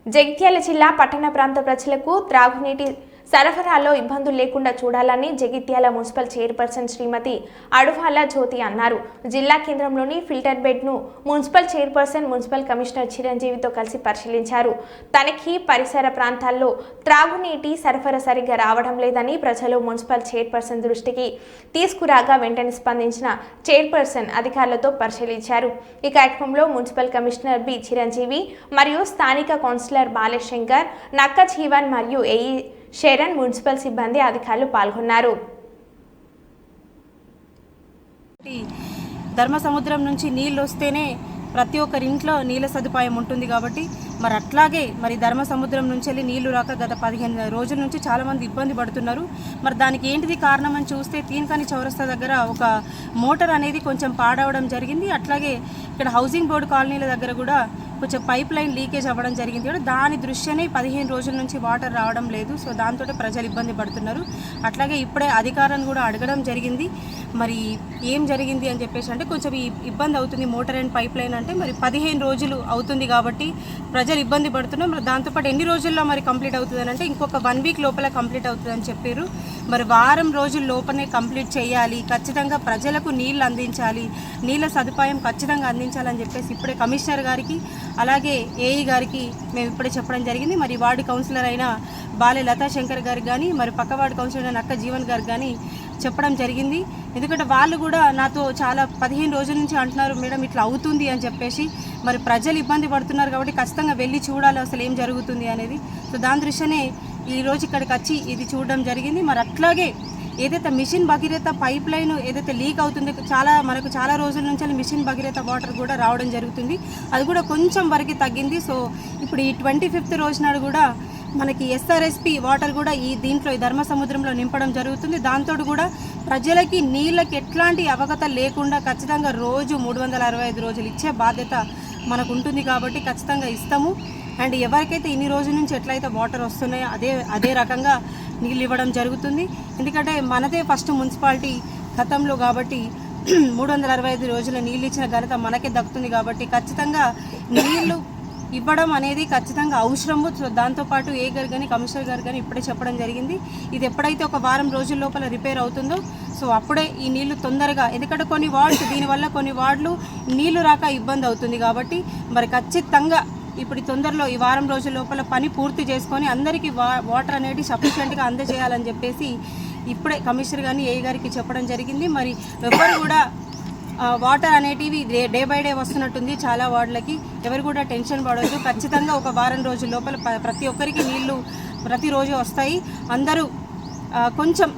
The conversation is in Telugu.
జగిత్యాల జిల్లా పట్టణ ప్రాంత ప్రజలకు త్రాగునీటి సరఫరాలో ఇబ్బందులు లేకుండా చూడాలని జగిత్యాల మున్సిపల్ చైర్పర్సన్ శ్రీమతి అడువాల జ్యోతి అన్నారు. జిల్లా కేంద్రంలోని ఫిల్టర్ బెడ్ను మున్సిపల్ చైర్పర్సన్ మున్సిపల్ కమిషనర్ చిరంజీవితో కలిసి పరిశీలించారు. తనకి పరిసర ప్రాంతాల్లో త్రాగునీటి సరఫరా సరిగ్గా రావడం లేదని ప్రజలు మున్సిపల్ చైర్పర్సన్ దృష్టికి తీసుకురాగా వెంటనే స్పందించిన చైర్పర్సన్ అధికారులతో పరిశీలించారు. ఈ కార్యక్రమంలో మున్సిపల్ కమిషనర్ బి చిరంజీవి మరియు స్థానిక కౌన్సిలర్ బాలశంకర్, నక్క జీవన్ మరియు ఏఈ శరణ్, మున్సిపల్ సిబ్బంది, అధికారులు పాల్గొన్నారు. ధర్మసముద్రం నుంచి నీళ్ళు వస్తేనే ప్రతి ఒక్కరి ఇంట్లో నీళ్ళ సదుపాయం ఉంటుంది కాబట్టి మరి అట్లాగే మరి ధర్మసముద్రం నుంచి వెళ్ళి నీళ్లు రాక గత 15 రోజుల నుంచి చాలామంది ఇబ్బంది పడుతున్నారు. మరి దానికి ఏంటిది కారణం అని చూస్తే తీన్కాని చౌరస్తా దగ్గర ఒక మోటార్ అనేది కొంచెం పాడవడం జరిగింది. అట్లాగే ఇక్కడ హౌసింగ్ బోర్డు కాలనీల దగ్గర కూడా కొంచెం పైప్ లైన్ లీకేజ్ అవ్వడం జరిగింది కూడా దాని దృష్ట్యానే 15 రోజుల నుంచి వాటర్ రావడం లేదు. సో దాంతో ప్రజలు ఇబ్బంది పడుతున్నారు. అట్లాగే ఇప్పుడే అధికారులను కూడా అడగడం జరిగింది. మరి ఏం జరిగింది అని చెప్పేసి అంటే కొంచెం ఇబ్బంది అవుతుంది మోటార్ అండ్ పైప్ లైన్ అంటే మరి 15 రోజులు అవుతుంది కాబట్టి ప్రజలు ఇబ్బంది పడుతున్నారు. మరి దాంతోపాటు ఎన్ని రోజుల్లో మరి కంప్లీట్ అవుతుంది అంటే ఇంకొక 1 వీక్ లోపల కంప్లీట్ అవుతుంది అని చెప్పారు. మరి వారం రోజుల లోపలనే కంప్లీట్ చేయాలి, ఖచ్చితంగా ప్రజలకు నీళ్ళు అందించాలి, నీళ్ళ సదుపాయం ఖచ్చితంగా అందించాలని చెప్పేసి ఇప్పుడే కమిషనర్ గారికి అలాగే ఏఈ గారికి మేము ఇప్పుడే చెప్పడం జరిగింది. మరి వార్డు కౌన్సిలర్ అయిన బాలే లతాశంకర్ గారికి కానీ మరి పక్క వార్డు కౌన్సిలర్ అయిన నక్క జీవన్ గారికి కానీ చెప్పడం జరిగింది. ఎందుకంటే వాళ్ళు కూడా నాతో చాలా 15 రోజుల నుంచి అంటున్నారు, మేడం ఇట్లా అవుతుంది అని చెప్పేసి. మరి ప్రజలు ఇబ్బంది పడుతున్నారు కాబట్టి ఖచ్చితంగా వెళ్ళి చూడాలి అసలు ఏం జరుగుతుంది అనేది. సో దాని దృష్ట్యానే ఈరోజు ఇక్కడికి వచ్చి ఇది చూడడం జరిగింది. మరి అట్లాగే ఏదైతే మిషన్ భగీరథ పైప్ లైన్ ఏదైతే లీక్ అవుతుందో మనకు చాలా రోజుల నుంచి మిషన్ భగీరథ వాటర్ కూడా రావడం జరుగుతుంది. అది కూడా కొంచెం వరకు తగ్గింది. సో ఇప్పుడు ఈ 25th రోజు నాడు కూడా మనకి ఎస్ఆర్ఎస్పి వాటర్ కూడా దీంట్లో ఈ ధర్మసముద్రంలో నింపడం జరుగుతుంది. దాంతో కూడా ప్రజలకి నీళ్ళకి ఎట్లాంటి అవగత లేకుండా ఖచ్చితంగా రోజు 365 రోజులు ఇచ్చే బాధ్యత మనకు ఉంటుంది కాబట్టి ఖచ్చితంగా ఇస్తాము. అండ్ ఎవరికైతే ఇన్ని రోజుల నుంచి ఎట్లయితే వాటర్ వస్తున్నాయో అదే రకంగా నీళ్ళు ఇవ్వడం జరుగుతుంది. ఎందుకంటే మనదే ఫస్ట్ మున్సిపాలిటీ గతంలో కాబట్టి 365 రోజుల నీళ్ళు ఇచ్చిన ఘనత మనకే దక్కుతుంది కాబట్టి ఖచ్చితంగా నీళ్లు ఇవ్వడం అనేది ఖచ్చితంగా అవసరము. దాంతోపాటు ఏ గారు కానీ కమిషనర్ గారు కానీ ఇప్పుడే చెప్పడం జరిగింది, ఇది ఎప్పుడైతే ఒక వారం రోజుల లోపల రిపేర్ అవుతుందో సో అప్పుడే ఈ నీళ్లు తొందరగా, ఎందుకంటే కొన్ని వార్డ్స్ దీనివల్ల కొన్ని వార్డులు నీళ్లు రాక ఇబ్బంది అవుతుంది కాబట్టి మరి ఖచ్చితంగా ఇప్పుడు తొందరలో ఈ వారం రోజుల లోపల పని పూర్తి చేసుకొని అందరికీ వాటర్ అనేది సఫిషియెంట్గా అందజేయాలని చెప్పేసి ఇప్పుడే కమిషనర్ కానీ ఏ గారికి చెప్పడం జరిగింది. మరి ఎవరు కూడా వాటర్ అనేటివి డే బై డే వస్తున్నట్టుంది చాలా వార్డులకి, ఎవరు కూడా టెన్షన్ పడవద్దు. ఖచ్చితంగా ఒక వారం రోజుల లోపల ప్రతి ఒక్కరికి నీళ్లు ప్రతిరోజు వస్తాయి. అందరూ కొంచెం